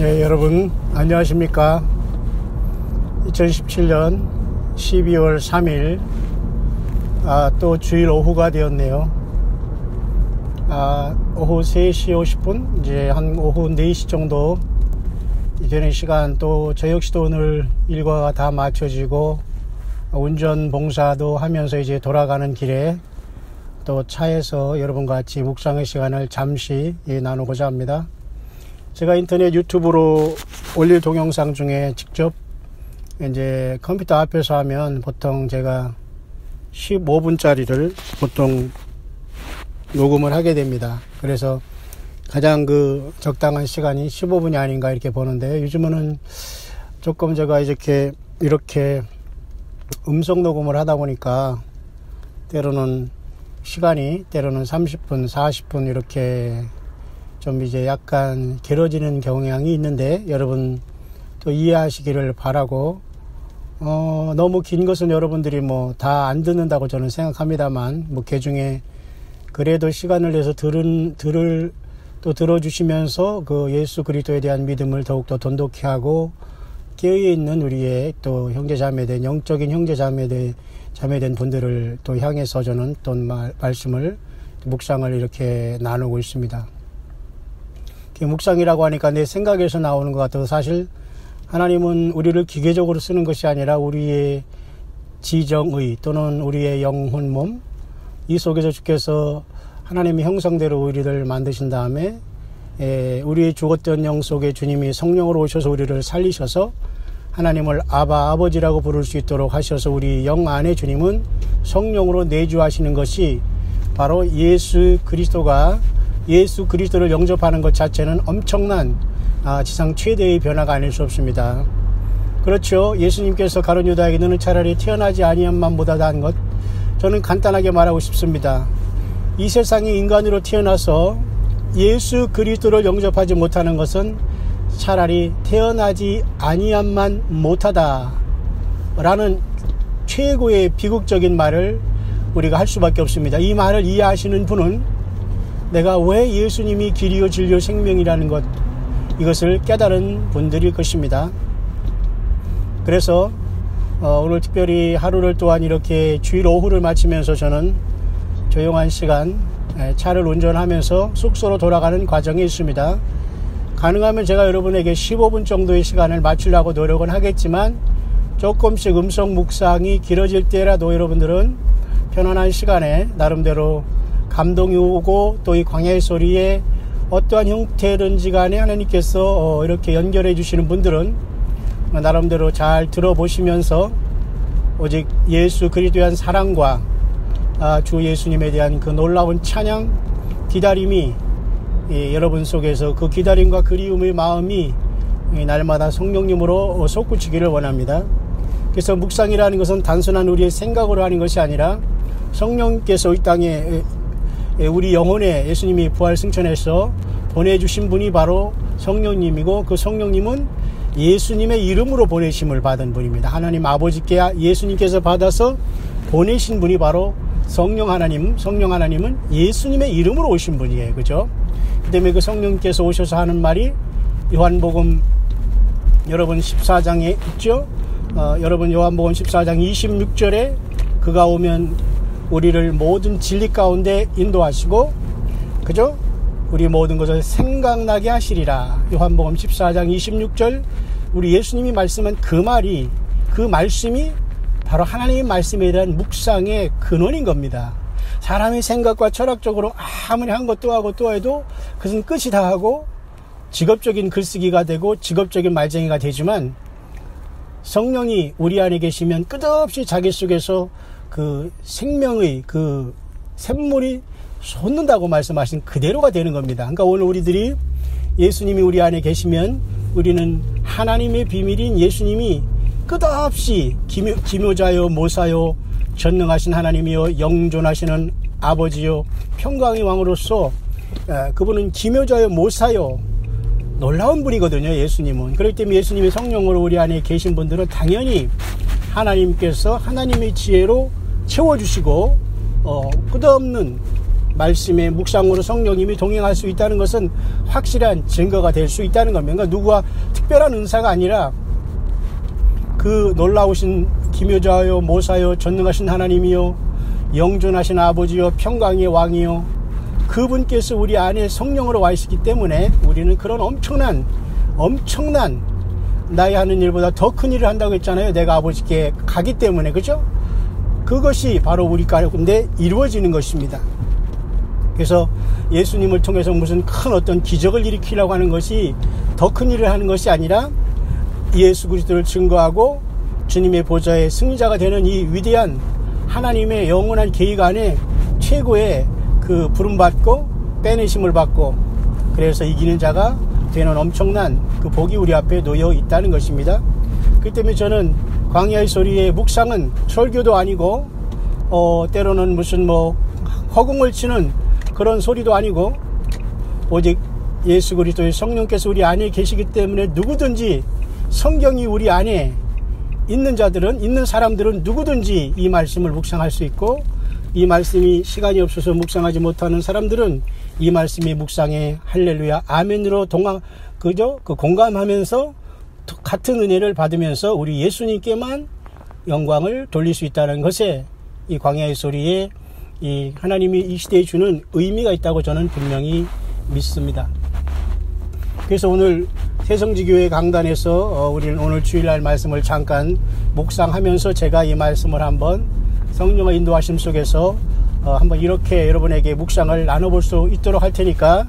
예, 여러분 안녕하십니까. 2017년 12월 3일 또 주일 오후가 되었네요. 오후 3시 50분 이제 한 오후 4시 정도 되는 시간, 또 저 역시도 오늘 일과가 다 마쳐지고 운전 봉사도 하면서 이제 돌아가는 길에 또 차에서 여러분과 같이 묵상의 시간을 잠시 나누고자 합니다. 제가 인터넷 유튜브로 올릴 동영상 중에 직접 이제 컴퓨터 앞에서 하면 보통 제가 15분짜리를 보통 녹음을 하게 됩니다. 그래서 가장 적당한 시간이 15분이 아닌가 이렇게 보는데, 요즘은 조금 제가 이렇게 음성 녹음을 하다 보니까 때로는 시간이 30분, 40분 이렇게 좀 이제 약간 길어지는 경향이 있는데, 여러분 또 이해하시기를 바라고, 너무 긴 것은 여러분들이 다 안 듣는다고 저는 생각합니다만, 개중에 그래도 시간을 내서 들어주시면서 예수 그리스도에 대한 믿음을 더욱더 돈독히 하고 깨어있는 우리의 또 형제자매된 영적인 형제자매된 분들을 또 향해서 저는 또 말씀을 묵상을 이렇게 나누고 있습니다. 묵상이라고 하니까 내 생각에서 나오는 것 같아도, 사실 하나님은 우리를 기계적으로 쓰는 것이 아니라 우리의 지정의 또는 우리의 영혼 몸, 이 속에서 주께서 하나님의 형상대로 우리를 만드신 다음에 우리의 죽었던 영 속에 주님이 성령으로 오셔서 우리를 살리셔서 하나님을 아버지라고 부를 수 있도록 하셔서 우리 영 안에 주님은 성령으로 내주하시는 것이 바로 예수 그리스도를 영접하는 것 자체는 엄청난 지상 최대의 변화가 아닐 수 없습니다. 그렇죠. 예수님께서 가룟 유다에게 너는 차라리 태어나지 아니함만 보다 나은 것, 저는 간단하게 말하고 싶습니다. 이 세상에 인간으로 태어나서 예수 그리스도를 영접하지 못하는 것은 차라리 태어나지 아니함만 못하다 라는 최고의 비극적인 말을 우리가 할 수밖에 없습니다. 이 말을 이해하시는 분은 내가 왜 예수님이 길이요 진리요 생명이라는 것, 이것을 깨달은 분들일 것입니다. 그래서 오늘 특별히 하루를 또한 이렇게 주일 오후를 마치면서 저는 조용한 시간 차를 운전하면서 숙소로 돌아가는 과정에 있습니다. 가능하면 제가 여러분에게 15분 정도의 시간을 맞추려고 노력은 하겠지만, 조금씩 음성 묵상이 길어질 때라도 여러분들은 편안한 시간에 나름대로 감동이 오고 또 이 광야의 소리에 어떠한 형태든지 간에 하나님께서 이렇게 연결해 주시는 분들은 나름대로 잘 들어보시면서 오직 예수 그리스도에 대한 사랑과 주 예수님에 대한 그 놀라운 찬양, 기다림이 여러분 속에서 그 기다림과 그리움의 마음이 날마다 성령님으로 솟구치기를 원합니다. 그래서 묵상이라는 것은 단순한 우리의 생각으로 하는 것이 아니라 성령께서 이 땅에 우리 영혼에 예수님이 부활 승천해서 보내주신 분이 바로 성령님이고, 그 성령님은 예수님의 이름으로 보내심을 받은 분입니다. 하나님 아버지께 예수님께서 받아서 보내신 분이 바로 성령 하나님은 예수님의 이름으로 오신 분이에요. 그죠? 그 때문에 그 성령께서 오셔서 하는 말이 요한복음 여러분 14장에 있죠? 여러분 요한복음 14장 26절에 그가 오면 우리를 모든 진리 가운데 인도하시고, 그죠? 우리 모든 것을 생각나게 하시리라. 요한복음 14장 26절, 우리 예수님이 말씀한 그 말씀이 바로 하나님의 말씀에 대한 묵상의 근원인 겁니다. 사람의 생각과 철학적으로 아무리 한 것 또 하고 또 해도 그것은 끝이 다 하고 직업적인 글쓰기가 되고 직업적인 말쟁이가 되지만, 성령이 우리 안에 계시면 끝없이 자기 속에서 그 생명의 그 샘물이 솟는다고 말씀하신 그대로가 되는 겁니다. 그러니까 오늘 우리들이 예수님이 우리 안에 계시면 우리는 하나님의 비밀인 예수님이 끝없이 기묘자요 모사요 전능하신 하나님이요 영존하시는 아버지요 평강의 왕으로서 그분은 기묘자요 모사요 놀라운 분이거든요. 예수님은. 그렇기 때문에 예수님이 성령으로 우리 안에 계신 분들은 당연히 하나님께서 하나님의 지혜로 채워주시고 끝없는 말씀의 묵상으로 성령님이 동행할 수 있다는 것은 확실한 증거가 될 수 있다는 겁니다. 그러니까 누구와 특별한 은사가 아니라 그 놀라우신 기묘자여 모사여 전능하신 하나님이요 영존하신 아버지요 평강의 왕이요 그분께서 우리 안에 성령으로 와 있기 때문에 우리는 그런 엄청난 나의 하는 일보다 더 큰 일을 한다고 했잖아요. 내가 아버지께 가기 때문에. 그죠? 그것이 바로 우리 가운데 이루어지는 것입니다. 그래서 예수님을 통해서 무슨 큰 어떤 기적을 일으키려고 하는 것이 더 큰 일을 하는 것이 아니라 예수 그리스도를 증거하고 주님의 보좌의 승리자가 되는 이 위대한 하나님의 영원한 계획 안에 최고의 그 부름받고 빼내심을 받고 그래서 이기는 자가 되는 엄청난 그 복이 우리 앞에 놓여 있다는 것입니다. 그렇기 때문에 저는 광야의 소리의 묵상은 설교도 아니고 때로는 무슨 허공을 치는 그런 소리도 아니고 오직 예수 그리스도의 성령께서 우리 안에 계시기 때문에 누구든지 성경이 우리 안에 있는 사람들은 누구든지 이 말씀을 묵상할 수 있고 이 말씀이 시간이 없어서 묵상하지 못하는 사람들은 이 말씀의 묵상에 할렐루야 아멘으로 공감하면서 같은 은혜를 받으면서 우리 예수님께만 영광을 돌릴 수 있다는 것에 이 광야의 소리에 이 하나님이 이 시대에 주는 의미가 있다고 저는 분명히 믿습니다. 그래서 오늘 새성지교회 강단에서 우리는 오늘 주일날 말씀을 잠깐 묵상하면서 제가 이 말씀을 한번 성령의 인도하심 속에서 한번 이렇게 여러분에게 묵상을 나눠볼 수 있도록 할 테니까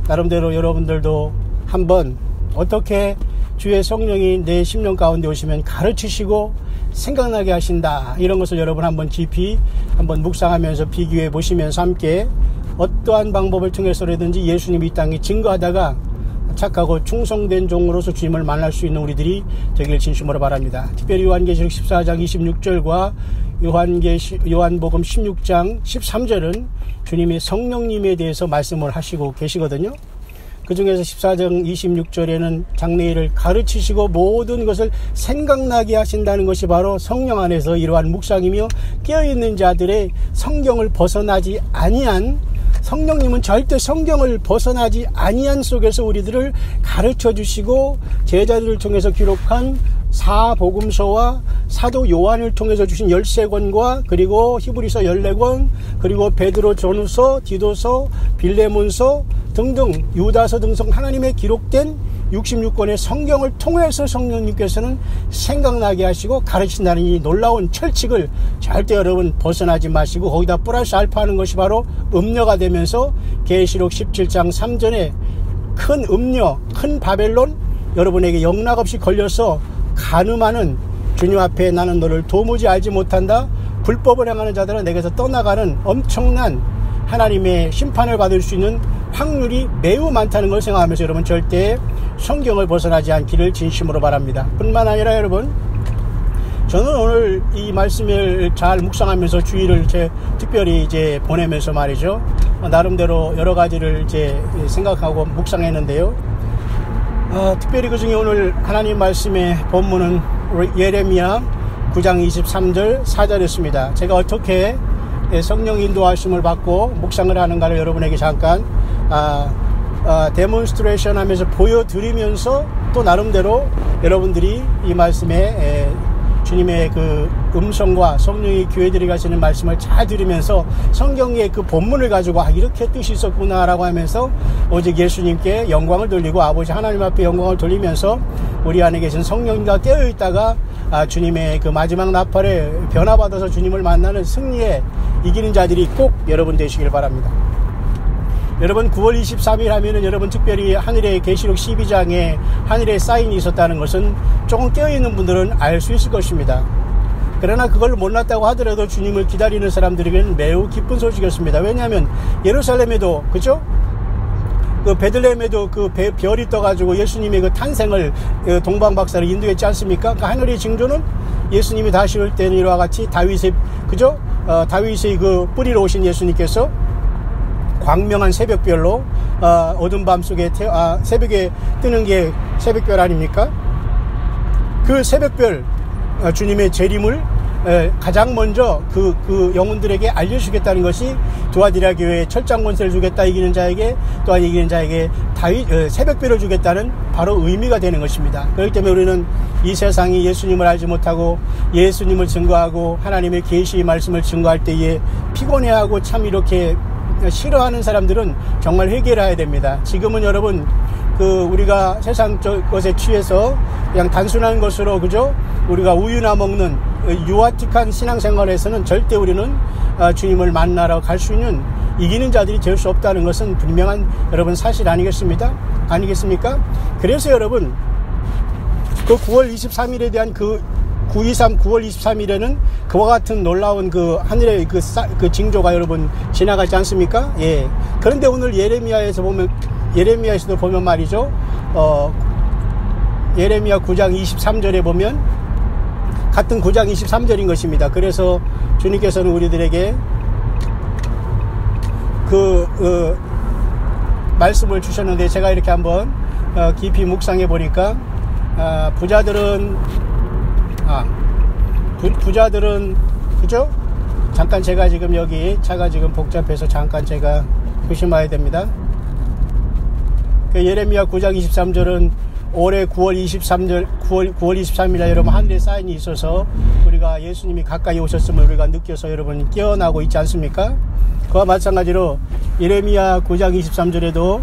나름대로 여러분들도 한번 어떻게 주의 성령이 내 심령 가운데 오시면 가르치시고 생각나게 하신다 이런 것을 여러분 한번 깊이 한번 묵상하면서 비교해 보시면서 함께 어떠한 방법을 통해서라든지 예수님이 이 땅에 증거하다가 착하고 충성된 종으로서 주님을 만날 수 있는 우리들이 되길 진심으로 바랍니다. 특별히 요한계시록 14장 26절과 요한복음 16장 13절은 주님의 성령님에 대해서 말씀을 하시고 계시거든요. 그 중에서 14장 26절에는 장래일을 가르치시고 모든 것을 생각나게 하신다는 것이 바로 성령 안에서 이러한 묵상이며 깨어있는 자들의 성경을 벗어나지 아니한 성령님은 절대 성경을 벗어나지 아니한 속에서 우리들을 가르쳐 주시고 제자들을 통해서 기록한 사복음서와 사도 요한을 통해서 주신 13권과 그리고 히브리서 14권 그리고 베드로 전후서, 디도서, 빌레몬서 등등 유다서 등등 하나님의 기록된 66권의 성경을 통해서 성령님께서는 생각나게 하시고 가르친다는 이 놀라운 철칙을 절대 여러분 벗어나지 마시고 거기다 플러스 알파 하는 것이 바로 음녀가 되면서 계시록 17장 3절에 큰 음녀, 큰 바벨론 여러분에게 영락없이 걸려서 간음하는 주님 앞에 나는 너를 도무지 알지 못한다. 불법을 행하는 자들은 내게서 떠나가는 엄청난 하나님의 심판을 받을 수 있는 확률이 매우 많다는 걸 생각하면서 여러분 절대 성경을 벗어나지 않기를 진심으로 바랍니다. 뿐만 아니라 여러분 저는 오늘 이 말씀을 잘 묵상하면서 주일을 특별히 보내면서 말이죠. 나름대로 여러 가지를 생각하고 묵상했는데요. 특별히 그 중에 오늘 하나님 말씀의 본문은 예레미야 9장 23절 4절이었습니다. 제가 어떻게 성령 인도하심을 받고 묵상을 하는가를 여러분에게 잠깐 데몬스트레이션 하면서 보여드리면서 또 나름대로 여러분들이 이 말씀에 주님의 그 음성과 성령의 교회들이 가시는 말씀을 잘 들으면서 성경의 그 본문을 가지고 이렇게 뜻이 있었구나 라고 하면서 오직 예수님께 영광을 돌리고 아버지 하나님 앞에 영광을 돌리면서 우리 안에 계신 성령님과 깨어있다가 주님의 그 마지막 나팔에 변화받아서 주님을 만나는 승리에 이기는 자들이 꼭 여러분 되시길 바랍니다. 여러분 9월 23일 하면은 여러분 특별히 하늘의 계시록 12장에 하늘에 사인이 있었다는 것은 조금 깨어있는 분들은 알 수 있을 것입니다. 그러나 그걸 몰랐다고 하더라도 주님을 기다리는 사람들에게는 매우 기쁜 소식이었습니다. 왜냐하면 예루살렘에도 그죠? 그 베들레헴에도 그 별이 떠가지고 예수님의 그 탄생을 동방박사를 인도했지 않습니까? 그 하늘의 징조는 예수님이 다시 올 때는 이와 같이 다윗의 그죠? 다윗의 그 뿌리로 오신 예수님께서 광명한 새벽별로 어두운 밤 속에 새벽에 뜨는 게 새벽별 아닙니까? 그 새벽별 주님의 재림을 가장 먼저 그 영혼들에게 알려주겠다는 것이 두아디라 교회에 철장 권세를 주겠다, 이기는 자에게, 또한 이기는 자에게 새벽별을 주겠다는 바로 의미가 되는 것입니다. 그렇기 때문에 우리는 이 세상이 예수님을 알지 못하고 예수님을 증거하고 하나님의 계시의 말씀을 증거할 때에 피곤해하고 참 이렇게 싫어하는 사람들은 정말 회개를 해야 됩니다. 지금은 여러분 우리가 세상 것에 취해서 그냥 단순한 것으로, 그죠? 우리가 우유나 먹는 유아틱한 신앙생활에서는 절대 우리는 주님을 만나러 갈 수 있는 이기는 자들이 될 수 없다는 것은 분명한 여러분 사실 아니겠습니까? 그래서 여러분 그 9월 23일에 대한 9.23 9월 23일에는 그와 같은 놀라운 하늘의 그 징조가 여러분 지나가지 않습니까? 예. 그런데 오늘 예레미야에서도 보면 말이죠. 예레미야 9장 23절에 보면 같은 9장 23절인 것입니다. 그래서 주님께서는 우리들에게 말씀을 주셨는데, 제가 이렇게 한번 깊이 묵상해 보니까 부자들은 그죠? 잠깐 제가 지금 여기 차가 지금 복잡해서 잠깐 제가 조심해야 됩니다. 예레미야 9장 23절은 올해 9월 23일에 여러분 하늘에 사인이 있어서 우리가 예수님이 가까이 오셨음을 우리가 느껴서 여러분 깨어나고 있지 않습니까? 그와 마찬가지로 예레미야 9장 23절에도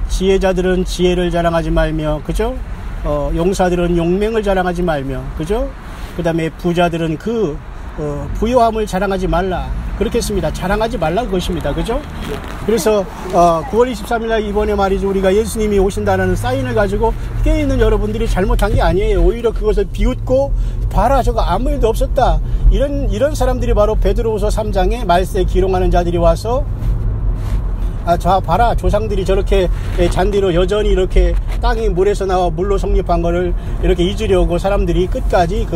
지혜자들은 지혜를 자랑하지 말며, 그죠? 용사들은 용맹을 자랑하지 말며, 그죠? 그 다음에 부자들은 부요함을 자랑하지 말라. 그렇게 했습니다. 자랑하지 말라 그것입니다. 그죠? 그래서 9월 23일날 이번에 말이죠, 우리가 예수님이 오신다는 사인을 가지고 깨어있는 여러분들이 잘못한 게 아니에요. 오히려 그것을 비웃고 봐라 저거 아무 일도 없었다, 이런 사람들이 바로 베드로후서 3장에 말세에 기롱하는 자들이 와서 봐라 조상들이 저렇게 잔디로 여전히 이렇게 땅이 물에서 나와 물로 성립한 거를 이렇게 잊으려고 사람들이 끝까지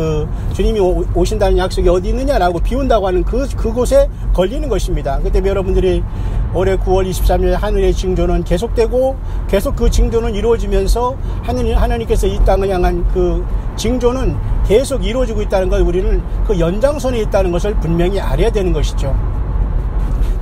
주님이 오신다는 약속이 어디 있느냐라고 비운다고 하는 그곳에 걸리는 것입니다. 그때 여러분들이 올해 9월 23일 하늘의 징조는 계속되고 계속 그 징조는 이루어지면서 하나님께서 이 땅을 향한 그 징조는 계속 이루어지고 있다는 걸 우리는 그 연장선에 있다는 것을 분명히 알아야 되는 것이죠.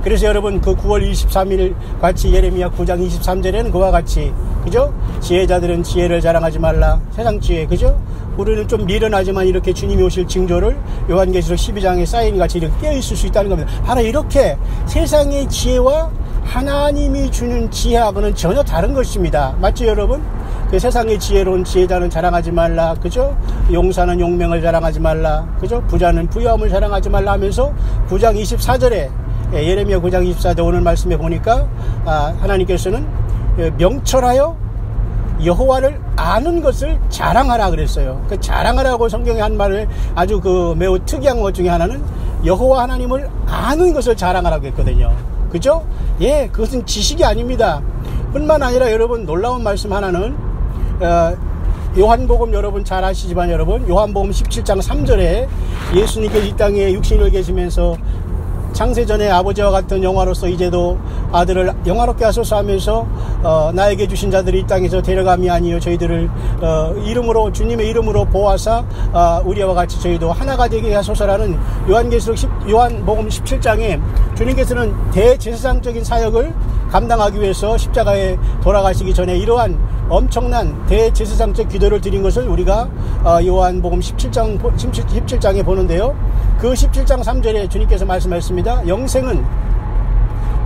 그래서 여러분 9월 23일 같이 예레미야 9장 23절에는 그와 같이, 그죠? 지혜자들은 지혜를 자랑하지 말라. 세상 지혜, 그죠? 우리는 좀 미련하지만 이렇게 주님이 오실 징조를 요한계시록 12장에 사인같이 이렇게 깨어있을 수 있다는 겁니다. 바로 이렇게 세상의 지혜와 하나님이 주는 지혜하고는 전혀 다른 것입니다. 맞죠 여러분? 세상의 지혜로운 지혜자는 자랑하지 말라, 그죠? 용사는 용맹을 자랑하지 말라, 그죠? 부자는 부유함을 자랑하지 말라 하면서 9장 24절에 예레미야 9장 24절 오늘 말씀에 보니까 하나님께서는 명철하여 여호와를 아는 것을 자랑하라 그랬어요. 그 자랑하라고 성경에 한 말을 아주 매우 특이한 것 중에 하나는 여호와 하나님을 아는 것을 자랑하라고 했거든요. 그죠? 예, 그것은 지식이 아닙니다. 뿐만 아니라 여러분 놀라운 말씀 하나는 요한복음 여러분 잘 아시지만 여러분 요한복음 17장 3절에 예수님께서 이 땅에 육신을 계시면서 창세전에 아버지와 같은 영화로서 이제도 아들을 영화롭게 하소서 하면서 나에게 주신 자들이 이 땅에서 데려감이 아니요 저희들을 이름으로 주님의 이름으로 보호하사 우리와 같이 저희도 하나가 되게 하소서라는 요한복음 17장에 주님께서는 대제사장적인 사역을 감당하기 위해서 십자가에 돌아가시기 전에 이러한 엄청난 대제사장적 기도를 드린 것을 우리가 요한복음 17장에 보는데요. 그 17장 3절에 주님께서 말씀하셨습니다. 영생은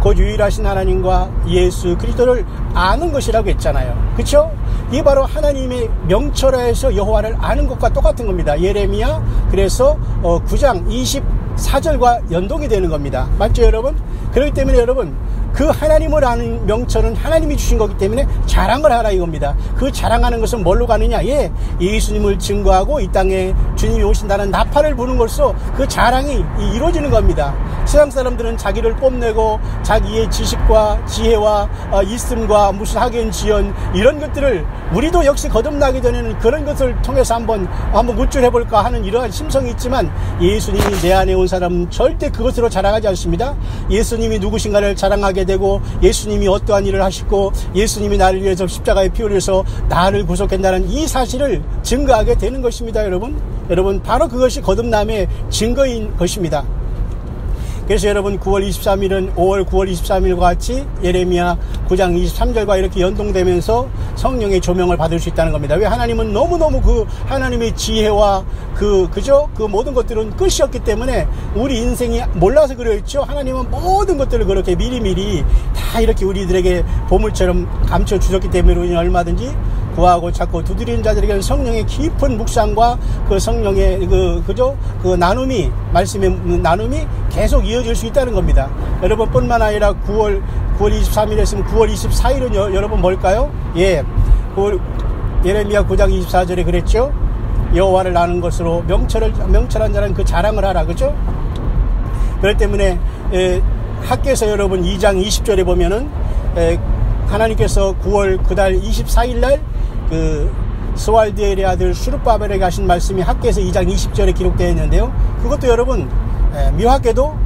곧 유일하신 하나님과 예수 그리스도를 아는 것이라고 했잖아요. 그렇죠? 이게 바로 하나님의 명철하에서 여호와를 아는 것과 똑같은 겁니다. 예레미야 그래서 9장 24절과 연동이 되는 겁니다. 맞죠 여러분? 그렇기 때문에 여러분 그 하나님을 아는 명철은 하나님이 주신 거기 때문에 자랑을 하라 이겁니다. 그 자랑하는 것은 뭘로 가느냐? 예, 예수님을 증거하고 이 땅에 주님이 오신다는 나팔을 부는 것으로 그 자랑이 이루어지는 겁니다. 세상 사람들은 자기를 뽐내고 자기의 지식과 지혜와 있음과 무슨 학연 지연 이런 것들을 우리도 역시 거듭나기 전에는 그런 것을 통해서 한번 무쭐해볼까 하는 이러한 심성이 있지만 예수님이 내 안에 온 사람은 절대 그것으로 자랑하지 않습니다. 예수님이 누구신가를 자랑하게 알게 되고 예수님이 어떠한 일을 하시고 예수님이 나를 위해서 십자가에 피 흘려서 나를 구속한다는 이 사실을 증거하게 되는 것입니다. 여러분 바로 그것이 거듭남의 증거인 것입니다. 그래서 여러분 9월 23일은 5월 9월 23일과 같이 예레미야 9장 23절과 이렇게 연동되면서 성령의 조명을 받을 수 있다는 겁니다. 왜? 하나님은 너무너무 그 하나님의 지혜와 그 모든 것들은 끝이었기 때문에 우리 인생이 몰라서 그랬죠. 하나님은 모든 것들을 그렇게 미리미리 다 이렇게 우리들에게 보물처럼 감춰 주셨기 때문에 우리는 얼마든지 구하고 찾고 두드리는 자들에게는 성령의 깊은 묵상과 그 성령의 그 나눔이, 말씀의 나눔이 계속 이어질 수 있다는 겁니다. 여러분 뿐만 아니라 9월 23일 했으면 9월 24일은 여러분 뭘까요? 예. 예레미야 9장 24절에 그랬죠? 여호와를 아는 것으로 명철한 자는 그 자랑을 하라. 그죠? 그렇기 때문에, 학개서 여러분 2장 20절에 보면은, 하나님께서 9월 그달 24일 날 스왈디엘의 아들 수룹바벨에게 하신 말씀이 학개서 2장 20절에 기록되어 있는데요. 그것도 여러분 묘하게도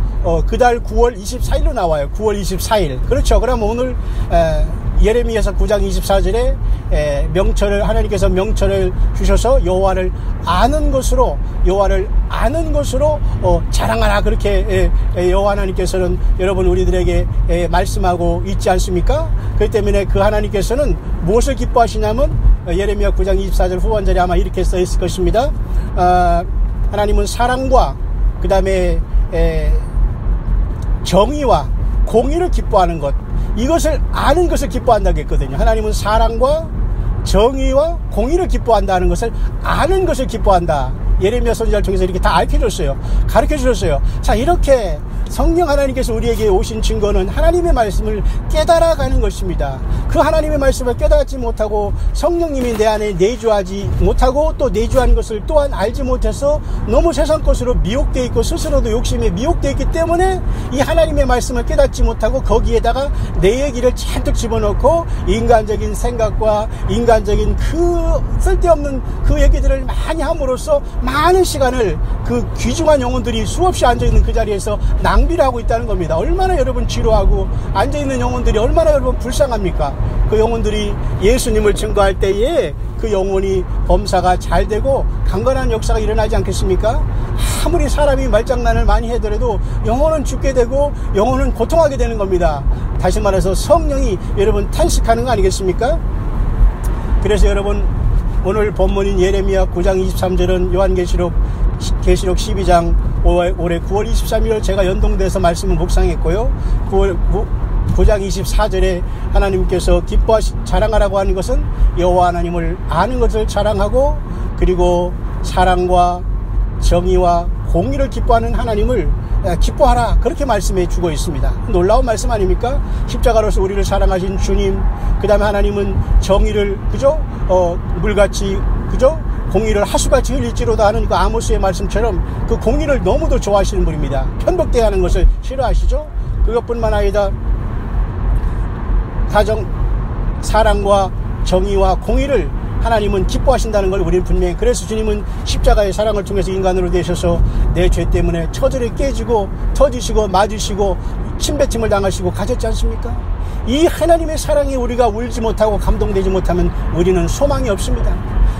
그달 9월 24일로 나와요. 9월 24일. 그렇죠. 그럼 오늘 예레미야서 9장 24절에 하나님께서 명철을 주셔서 여호와를 아는 것으로 자랑하라. 그렇게 여호와 하나님께서는 여러분 우리들에게 말씀하고 있지 않습니까? 그렇기 때문에 그 하나님께서는 무엇을 기뻐하시냐면 예레미야 9장 24절 후반절에 아마 이렇게 써 있을 것입니다. 하나님은 사랑과 그 다음에 정의와 공의를 기뻐하는 것, 이것을 아는 것을 기뻐한다고 했거든요. 하나님은 사랑과 정의와 공의를 기뻐한다는 것을 아는 것을 기뻐한다. 예레미야 선지자를 통해서 이렇게 다 가르쳐 주셨어요. 자, 이렇게 성령 하나님께서 우리에게 오신 증거는 하나님의 말씀을 깨달아가는 것입니다. 그 하나님의 말씀을 깨닫지 못하고 성령님이 내 안에 내주하지 못하고 또 내주하는 것을 또한 알지 못해서 너무 세상 것으로 미혹되어 있고 스스로도 욕심에 미혹되어 있기 때문에 이 하나님의 말씀을 깨닫지 못하고 거기에다가 내 얘기를 잔뜩 집어넣고 인간적인 생각과 인간적인 그 쓸데없는 그 얘기들을 많이 함으로써 많은 시간을 그 귀중한 영혼들이 수없이 앉아있는 그 자리에서 낭비를 하고 있다는 겁니다. 얼마나 여러분 지루하고 앉아있는 영혼들이 얼마나 여러분 불쌍합니까? 그 영혼들이 예수님을 증거할 때에 그 영혼이 범사가 잘 되고 강건한 역사가 일어나지 않겠습니까? 아무리 사람이 말장난을 많이 하더라도 영혼은 죽게 되고 영혼은 고통하게 되는 겁니다. 다시 말해서 성령이 여러분 탄식하는 거 아니겠습니까? 그래서 여러분 오늘 본문인 예레미야 9장 23절은 요한계시록 12장 올해 9월 23일 제가 연동돼서 말씀을 묵상했고요. 9장 24절에 하나님께서 자랑하라고 하는 것은 여호와 하나님을 아는 것을 자랑하고 그리고 사랑과 정의와 공의를 기뻐하는 하나님을 기뻐하라, 그렇게 말씀해 주고 있습니다. 놀라운 말씀 아닙니까? 십자가로서 우리를 사랑하신 주님, 그 다음에 하나님은 정의를 그죠? 물같이 그죠? 공의를 하수같이 흘릴지로다 하는 그 아모스의 말씀처럼 그 공의를 너무도 좋아하시는 분입니다. 편복대하는 것을 싫어하시죠? 그것뿐만 아니라 사랑과 정의와 공의를 하나님은 기뻐하신다는 걸 우리는 분명히, 그래서 주님은 십자가의 사랑을 통해서 인간으로 되셔서 내 죄 때문에 처절히 깨지고 터지시고 맞으시고 침뱉음을 당하시고 가셨지 않습니까? 이 하나님의 사랑에 우리가 울지 못하고 감동되지 못하면 우리는 소망이 없습니다.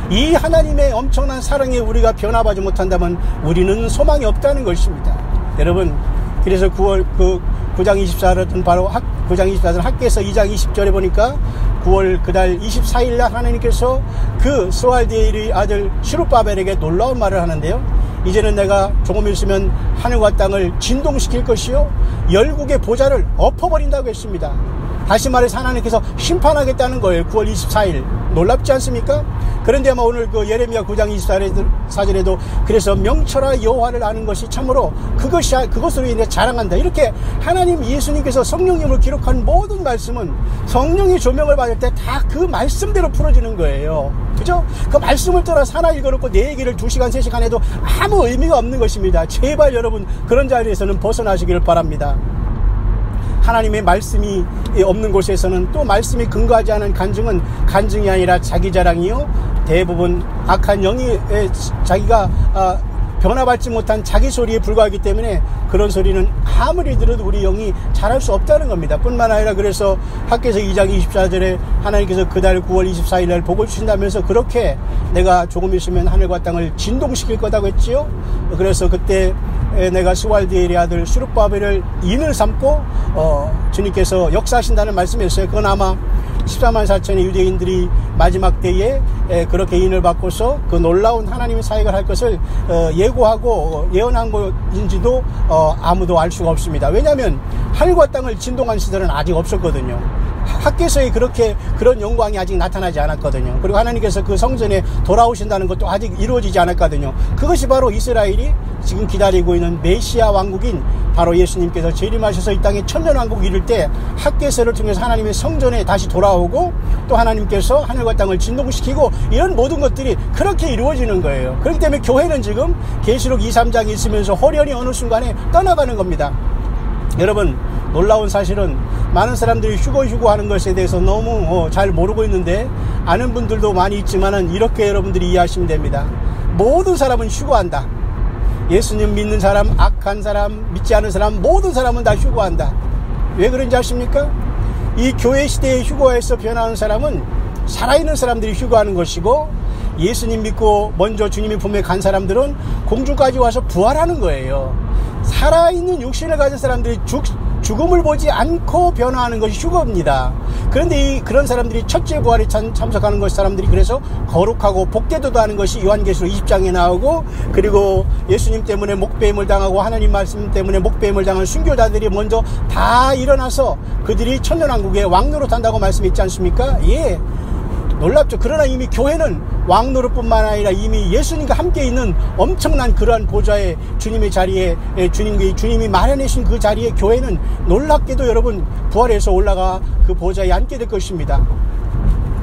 이 하나님의 엄청난 사랑에 우리가 변화하지 못한다면 우리는 소망이 없다는 것입니다. 여러분, 그래서 9장 24절은 바로 9장 24절 학개서 2장 20절에 보니까 9월 그달 24일 날 하나님께서 그 스왈디엘의 아들 수룹바벨에게 놀라운 말을 하는데요. 이제는 내가 조금 있으면 하늘과 땅을 진동시킬 것이요 열국의 보좌를 엎어버린다고 했습니다. 다시 말해서 하나님께서 심판하겠다는 거예요. 9월 24일. 놀랍지 않습니까? 그런데 아마 오늘 그 예레미야 9장 24절에도 그래서 명철한 여호와를 아는 것이 참으로 그것으로 인해 자랑한다. 이렇게 하나님 예수님께서 성령님을 기록한 모든 말씀은 성령의 조명을 받을 때 다 그 말씀대로 풀어지는 거예요. 그죠? 그 말씀을 떠나서 하나 읽어놓고 내 얘기를 2시간, 3시간 해도 아무 의미가 없는 것입니다. 제발 여러분 그런 자리에서는 벗어나시기를 바랍니다. 하나님의 말씀이 없는 곳에서는 또 말씀이 근거하지 않은 간증은 간증이 아니라 자기 자랑이요, 대부분 악한 영이 자기가 변화받지 못한 자기 소리에 불과하기 때문에 그런 소리는 아무리 들어도 우리 영이 잘할 수 없다는 겁니다. 뿐만 아니라 그래서 학개서 2장 24절에 하나님께서 그달 9월 24일 날 복을 주신다면서 그렇게 내가 조금 있으면 하늘과 땅을 진동시킬 거다고 했지요. 그래서 그때 내가 스왈디엘의 아들 스룹바벨을 인을 삼고 주님께서 역사하신다는 말씀이었어요. 그건 아마 14만 4천의 유대인들이 마지막 때에 그렇게 인을 받고서 그 놀라운 하나님의 사역을 할 것을 예고하고 예언한 것인지도 아무도 알 수가 없습니다. 왜냐하면 하늘과 땅을 진동한 시절은 아직 없었거든요. 학개서에 그런 영광이 아직 나타나지 않았거든요. 그리고 하나님께서 그 성전에 돌아오신다는 것도 아직 이루어지지 않았거든요. 그것이 바로 이스라엘이 지금 기다리고 있는 메시아 왕국인 바로 예수님께서 재림하셔서 이 땅에 천년왕국 이룰 때 학개서를 통해서 하나님의 성전에 다시 돌아오고 또 하나님께서 하늘과 땅을 진동시키고 이런 모든 것들이 그렇게 이루어지는 거예요. 그렇기 때문에 교회는 지금 계시록 2, 3장이 있으면서 호련히 어느 순간에 떠나가는 겁니다. 여러분, 놀라운 사실은 많은 사람들이 휴거 하는 것에 대해서 너무 잘 모르고 있는데 아는 분들도 많이 있지만은 이렇게 여러분들이 이해하시면 됩니다. 모든 사람은 휴거한다. 예수님 믿는 사람, 악한 사람, 믿지 않은 사람, 모든 사람은 다 휴거한다. 왜 그런지 아십니까? 이 교회 시대의 휴거에서 변하는 사람은 살아있는 사람들이 휴거하는 것이고 예수님 믿고 먼저 주님의 품에 간 사람들은 공중까지 와서 부활하는 거예요. 살아있는 육신을 가진 사람들이 죽음을 보지 않고 변화하는 것이 휴거입니다. 그런데 그런 사람들이 첫째 부활에 참석하는 것이 사람들이 그래서 거룩하고 복되도다 하는 것이 요한계시록 20장에 나오고 그리고 예수님 때문에 목배임을 당하고 하나님 말씀 때문에 목배임을 당한 순교자들이 먼저 다 일어나서 그들이 천년왕국에 왕노릇한다고 말씀했지 않습니까? 예. 놀랍죠. 그러나 이미 교회는 왕노릇뿐만 아니라 이미 예수님과 함께 있는 엄청난 그러한 보좌에 주님의 자리에 주님이 마련해 주신 그 자리에 교회는 놀랍게도 여러분 부활해서 올라가 그 보좌에 앉게 될 것입니다.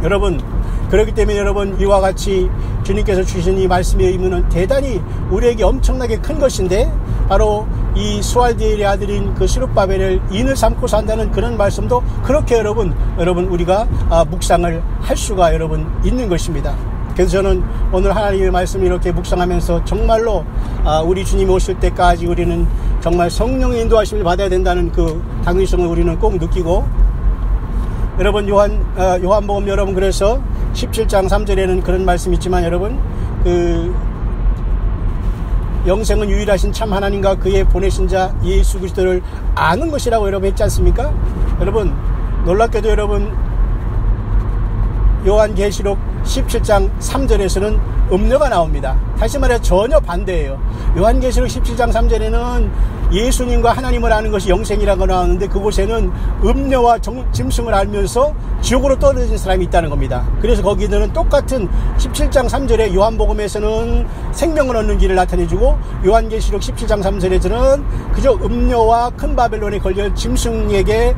여러분, 그렇기 때문에 여러분 이와 같이 주님께서 주신 이 말씀의 의미는 대단히 우리에게 엄청나게 큰 것인데 바로 이 스왈디엘의 아들인 그 스룹바벨을 인을 삼고 산다는 그런 말씀도 그렇게 여러분 우리가 묵상을 할 수가 여러분 있는 것입니다. 그래서 저는 오늘 하나님의 말씀을 이렇게 묵상하면서 정말로 우리 주님이 오실 때까지 우리는 정말 성령의 인도하심을 받아야 된다는 그 당위성을 우리는 꼭 느끼고 여러분 요한복음 여러분 그래서 17장 3절에는 그런 말씀이 있지만 여러분 영생은 유일하신 참 하나님과 그의 보내신 자 예수 그리스도를 아는 것이라고 여러분 했지 않습니까? 여러분 놀랍게도 여러분 요한계시록 17장 3절에서는 음녀가 나옵니다. 다시 말해 전혀 반대예요. 요한계시록 17장 3절에는 예수님과 하나님을 아는 것이 영생이라고 나오는데 그곳에는 음녀와 짐승을 알면서 지옥으로 떨어진 사람이 있다는 겁니다. 그래서 거기는 똑같은 17장 3절에 요한복음에서는 생명을 얻는 길을 나타내주고 요한계시록 17장 3절에서는 그저 음녀와 큰 바벨론에 걸려 짐승에게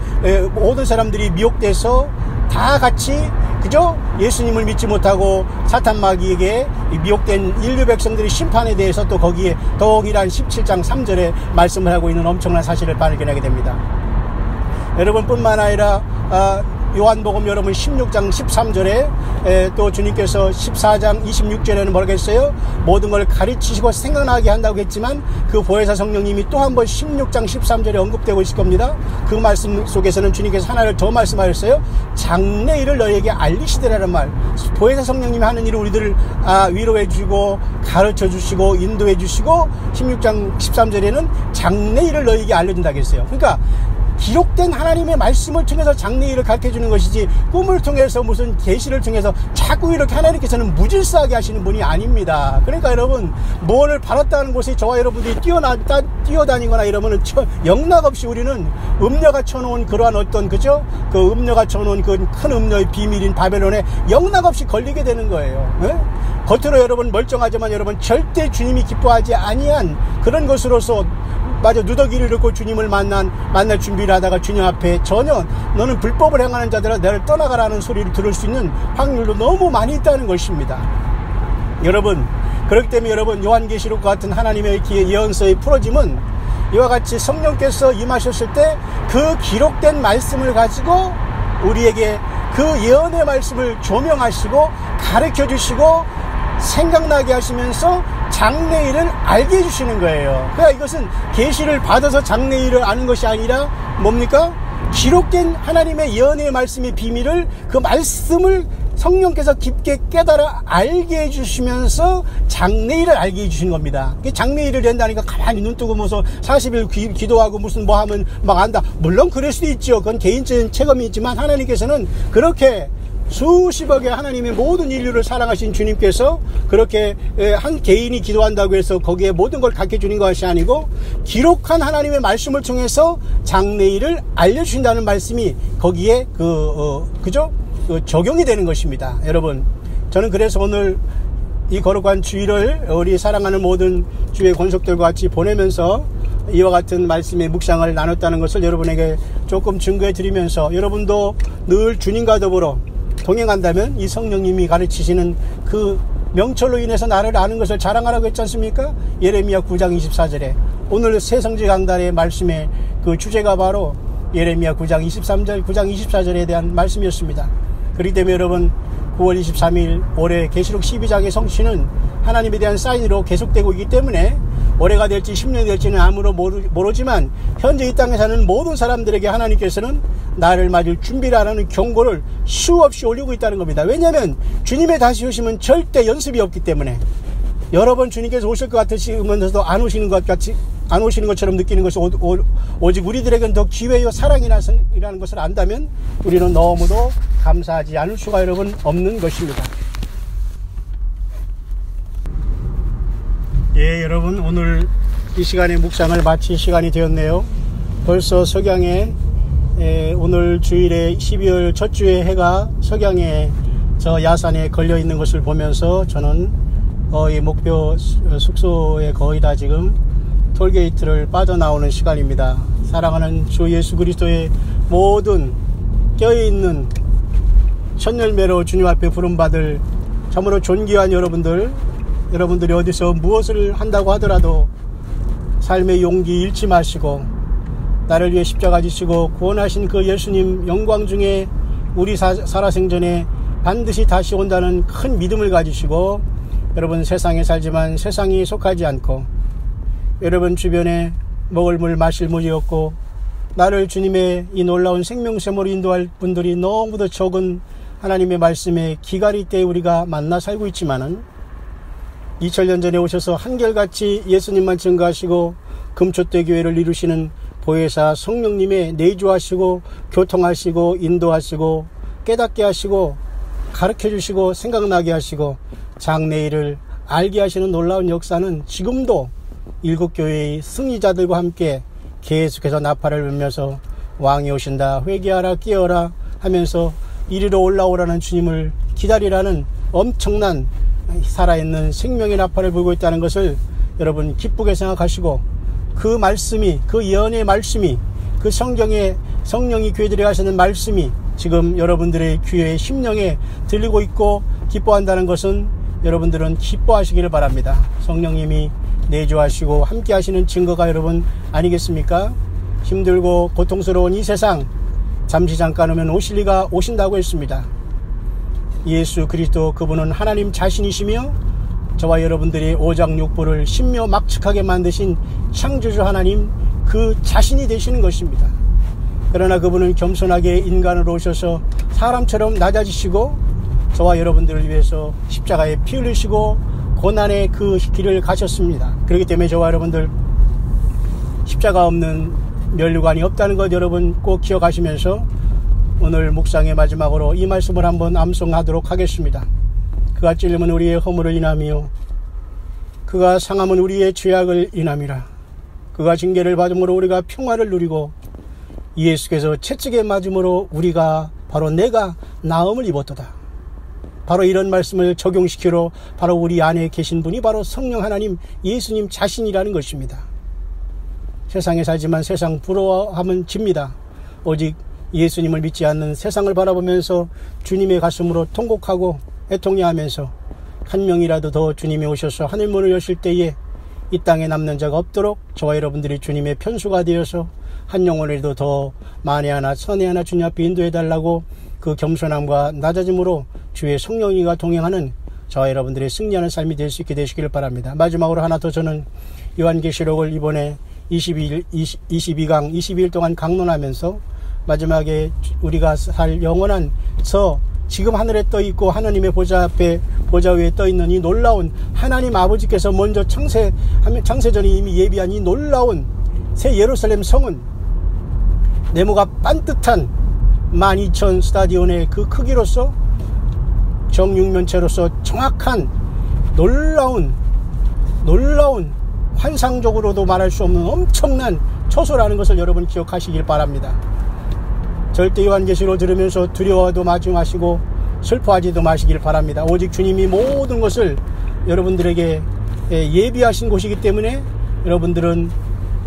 모든 사람들이 미혹돼서 다 같이 그저 예수님을 믿지 못하고 사탄 마귀에게 미혹된 인류 백성들의 심판에 대해서 또 거기에 동일한 17장 3절에 말씀을 하고 있는 엄청난 사실을 발견하게 됩니다. 여러분뿐만 아니라 요한복음 여러분 16장 13절에 또 주님께서 14장 26절에는 뭐라고 했어요? 모든 걸 가르치시고 생각나게 한다고 했지만 그 보혜사 성령님이 또 한 번 16장 13절에 언급되고 있을 겁니다. 그 말씀 속에서는 주님께서 하나를 더 말씀하셨어요. 장래일을 너희에게 알리시더라는 말. 보혜사 성령님이 하는 일을 우리들을 위로해 주시고 가르쳐 주시고 인도해 주시고 16장 13절에는 장래일을 너희에게 알려준다고 했어요. 그러니까 기록된 하나님의 말씀을 통해서 장래일을 가르쳐주는 것이지 꿈을 통해서 무슨 계시를 통해서 자꾸 이렇게 하나님께서는 무질서하게 하시는 분이 아닙니다. 그러니까 여러분 무언을 바랐다는 곳에 저와 여러분들이 뛰어다니거나 이러면은 영락없이 우리는 음녀가 쳐놓은 그러한 어떤 그죠? 그 음녀가 쳐놓은 그 큰 음녀의 비밀인 바벨론에 영락없이 걸리게 되는 거예요. 네? 겉으로 여러분 멀쩡하지만 여러분 절대 주님이 기뻐하지 아니한 그런 것으로서 마저 누더기를 잃고 주님을 만날 준비를 하다가 주님 앞에 전혀 너는 불법을 행하는 자들아 나를 떠나가라는 소리를 들을 수 있는 확률도 너무 많이 있다는 것입니다. 여러분 그렇기 때문에 여러분 요한계시록 같은 하나님의 예언서의 풀어짐은 이와 같이 성령께서 임하셨을 때 그 기록된 말씀을 가지고 우리에게 그 예언의 말씀을 조명하시고 가르쳐 주시고 생각나게 하시면서 장래일을 알게 해주시는 거예요. 그러니까 이것은 계시를 받아서 장래일을 아는 것이 아니라 뭡니까? 기록된 하나님의 예언의 말씀의 비밀을, 그 말씀을 성령께서 깊게 깨달아 알게 해주시면서 장래일을 알게 해주시는 겁니다. 장래일을 된다니까 가만히 눈 뜨고 무슨 40일 기도하고 무슨 뭐 하면 막 안다. 물론 그럴 수도 있죠. 그건 개인적인 체험이 있지만 하나님께서는 그렇게 수십억의 하나님의 모든 인류를 사랑하신 주님께서 그렇게 한 개인이 기도한다고 해서 거기에 모든 걸 갖게 주는 것이 아니고 기록한 하나님의 말씀을 통해서 장래일을 알려주신다는 말씀이 거기에 그죠? 적용이 되는 것입니다. 여러분, 저는 그래서 오늘 이 거룩한 주일을 우리 사랑하는 모든 주의 권속들과 같이 보내면서 이와 같은 말씀의 묵상을 나눴다는 것을 여러분에게 조금 증거해 드리면서, 여러분도 늘 주님과 더불어 동행한다면 이 성령님이 가르치시는 그 명철로 인해서 나를 아는 것을 자랑하라고 했지 않습니까? 예레미야 9장 24절에 오늘 새성지 강단의 말씀의 그 주제가 바로 예레미야 9장 23절, 9장 24절에 대한 말씀이었습니다. 그렇기 때문에 여러분, 9월 23일 올해 계시록 12장의 성취는 하나님에 대한 사인으로 계속되고 있기 때문에 올해가 될지 10년이 될지는 아무도 모르지만 현재 이 땅에 사는 모든 사람들에게 하나님께서는 나를 맞을 준비를 하라는 경고를 수없이 올리고 있다는 겁니다. 왜냐하면 주님의 다시 오심은 절대 연습이 없기 때문에, 여러 번 주님께서 오실 것 같으시면서도 안 오시는 것처럼 느끼는 것이 오직 우리들에게는 더 기회요 사랑이라는 것을 안다면 우리는 너무도 감사하지 않을 수가 여러분 없는 것입니다. 예, 여러분, 오늘 이 시간에 묵상을 마칠 시간이 되었네요. 벌써 석양에 오늘 주일에 12월 첫 주의 해가 석양에 저 야산에 걸려 있는 것을 보면서 저는 이 목표 숙소에 거의 다 지금 톨게이트를 빠져나오는 시간입니다. 사랑하는 주 예수 그리스도의 모든 껴있는 첫열매로 주님 앞에 부름받을 참으로 존귀한 여러분들이 어디서 무엇을 한다고 하더라도 삶의 용기 잃지 마시고 나를 위해 십자가 지시고 구원하신 그 예수님 영광 중에 우리 살아생전에 반드시 다시 온다는 큰 믿음을 가지시고, 여러분 세상에 살지만 세상이 속하지 않고 여러분 주변에 먹을 물 마실 물이 없고 나를 주님의 이 놀라운 생명샘으로 인도할 분들이 너무도 적은 하나님의 말씀에 기갈이 때 우리가 만나 살고 있지만은 2000년 전에 오셔서 한결같이 예수님만 증거하시고 금초대 교회를 이루시는 보혜사 성령님의 내주하시고 교통하시고 인도하시고 깨닫게 하시고 가르쳐 주시고 생각나게 하시고 장래일을 알게 하시는 놀라운 역사는 지금도 일곱교회의 승리자들과 함께 계속해서 나팔을 불면서 왕이 오신다, 회개하라, 깨어라 하면서 이리로 올라오라는 주님을 기다리라는 엄청난 살아있는 생명의 나팔을 불고 있다는 것을 여러분 기쁘게 생각하시고, 그 말씀이, 그 예언의 말씀이, 그 성경에 성령이 교회들에 하시는 말씀이 지금 여러분들의 귀에 심령에 들리고 있고 기뻐한다는 것은 여러분들은 기뻐하시기를 바랍니다. 성령님이 내주하시고 함께 하시는 증거가 여러분 아니겠습니까? 힘들고 고통스러운 이 세상 잠시 잠깐 오면 오실 이가 오신다고 했습니다. 예수 그리스도 그분은 하나님 자신이시며 저와 여러분들이 오장육부를 신묘 막측하게 만드신 창조주 하나님 그 자신이 되시는 것입니다. 그러나 그분은 겸손하게 인간으로 오셔서 사람처럼 낮아지시고 저와 여러분들을 위해서 십자가에 피 흘리시고 고난의 그 길을 가셨습니다. 그렇기 때문에 저와 여러분들 십자가 없는 면류관이 없다는 것 여러분 꼭 기억하시면서 오늘 묵상의 마지막으로 이 말씀을 한번 암송하도록 하겠습니다. 그가 찔림은 우리의 허물을 인함이요 그가 상함은 우리의 죄악을 인함이라. 그가 징계를 받음으로 우리가 평화를 누리고 예수께서 채찍에 맞음으로 우리가 바로 내가 나음을 입었도다. 바로 이런 말씀을 적용시키러 바로 우리 안에 계신 분이 바로 성령 하나님 예수님 자신이라는 것입니다. 세상에 살지만 세상 부러워하면 집니다. 오직 예수님을 믿지 않는 세상을 바라보면서 주님의 가슴으로 통곡하고 애통해하면서 한 명이라도 더 주님이 오셔서 하늘문을 여실 때에 이 땅에 남는 자가 없도록 저와 여러분들이 주님의 편수가 되어서 한 영혼이라도 더 만에 하나 선에 하나 주님 앞에 인도해달라고 그 겸손함과 낮아짐으로 주의 성령이가 동행하는 저와 여러분들의 승리하는 삶이 될 수 있게 되시길 바랍니다. 마지막으로 하나 더 저는 요한계시록을 이번에 22강 22일 동안 강론하면서 마지막에 우리가 살 영원한 지금 하늘에 떠 있고 하나님의 보좌 위에 떠 있는 이 놀라운 하나님 아버지께서 먼저 창세전에 이미 예비한 이 놀라운 새 예루살렘 성은 네모가 반듯한 12,000 스타디온의 그 크기로서 정육면체로서 정확한 놀라운 환상적으로도 말할 수 없는 엄청난 초소라는 것을 여러분 기억하시길 바랍니다. 절대 요한계시록 들으면서 두려워도 마지 마시고 슬퍼하지도 마시길 바랍니다. 오직 주님이 모든 것을 여러분들에게 예비하신 곳이기 때문에 여러분들은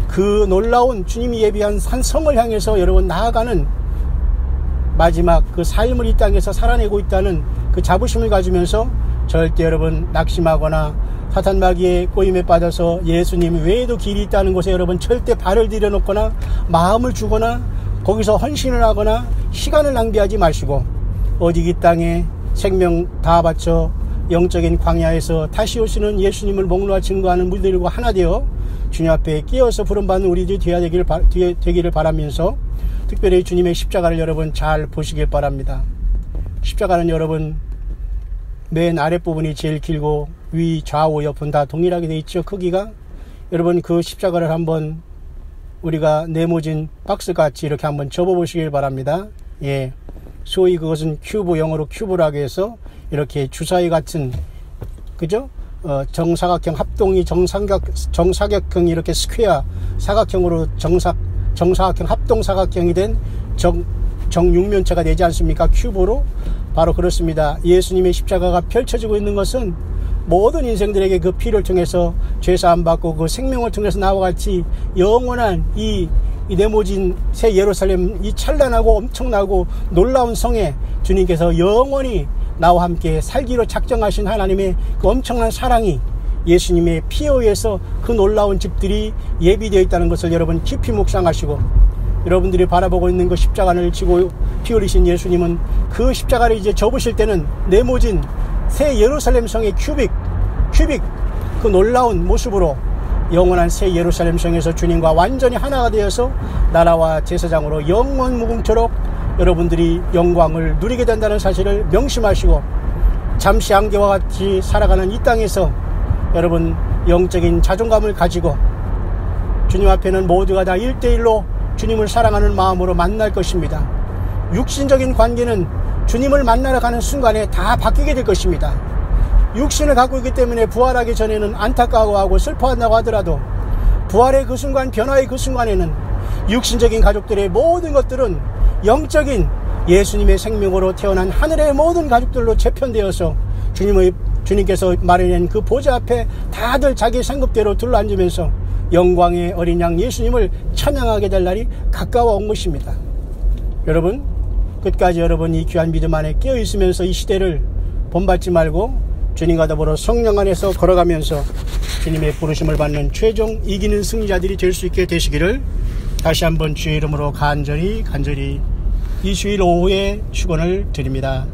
그 놀라운 주님이 예비한 한 성을 향해서 여러분 나아가는 마지막 그 삶을 이 땅에서 살아내고 있다는 그 자부심을 가지면서 절대 여러분 낙심하거나 사탄 마귀의 꼬임에 빠져서 예수님 외에도 길이 있다는 곳에 여러분 절대 발을 들여놓거나 마음을 주거나 거기서 헌신을 하거나 시간을 낭비하지 마시고 오직 이 땅에 생명 다 바쳐 영적인 광야에서 다시 오시는 예수님을 목놓아 증거하는 무리들과 하나 되어 주님 앞에 끼어서 부름받는 우리들이 되기를 바라면서 특별히 주님의 십자가를 여러분 잘 보시길 바랍니다. 십자가는 여러분 맨 아랫부분이 제일 길고 위 좌우 옆은 다 동일하게 되어 있죠. 크기가. 여러분 그 십자가를 한번 우리가 네모진 박스같이 이렇게 한번 접어보시길 바랍니다. 예, 소위 그것은 큐브, 영어로 큐브라고 해서 이렇게 주사위 같은, 그죠? 정사각형 합동이 정사각형이 이렇게 스퀘어 사각형으로 정사각형 합동 사각형이 된 정육면체가 되지 않습니까? 큐브로. 바로 그렇습니다. 예수님의 십자가가 펼쳐지고 있는 것은 모든 인생들에게 그 피를 통해서 죄사함 받고 그 생명을 통해서 나와 같이 영원한 이 네모진 새 예루살렘, 이 찬란하고 엄청나고 놀라운 성에 주님께서 영원히 나와 함께 살기로 작정하신 하나님의 그 엄청난 사랑이 예수님의 피에 의해서 그 놀라운 집들이 예비되어 있다는 것을 여러분 깊이 묵상하시고, 여러분들이 바라보고 있는 그 십자가를 지고 피 흘리신 예수님은 그 십자가를 이제 접으실 때는 네모진 새 예루살렘 성의 큐빅 그 놀라운 모습으로 영원한 새 예루살렘 성에서 주님과 완전히 하나가 되어서 나라와 제사장으로 영원 무궁토록 여러분들이 영광을 누리게 된다는 사실을 명심하시고, 잠시 안개와 같이 살아가는 이 땅에서 여러분 영적인 자존감을 가지고 주님 앞에는 모두가 다 1대1로 주님을 사랑하는 마음으로 만날 것입니다. 육신적인 관계는 주님을 만나러 가는 순간에 다 바뀌게 될 것입니다. 육신을 갖고 있기 때문에 부활하기 전에는 안타까워하고 슬퍼한다고 하더라도 부활의 그 순간, 변화의 그 순간에는 육신적인 가족들의 모든 것들은 영적인 예수님의 생명으로 태어난 하늘의 모든 가족들로 재편되어서 주님께서 마련한 그 보좌 앞에 다들 자기 상급대로 둘러앉으면서 영광의 어린 양 예수님을 찬양하게 될 날이 가까워 온 것입니다. 여러분, 끝까지 여러분 이 귀한 믿음 안에 깨어 있으면서 이 시대를 본받지 말고 주님과 더불어 성령 안에서 걸어가면서 주님의 부르심을 받는 최종 이기는 승리자들이 될 수 있게 되시기를 다시 한번 주의 이름으로 간절히 이 주일 오후에 축원을 드립니다.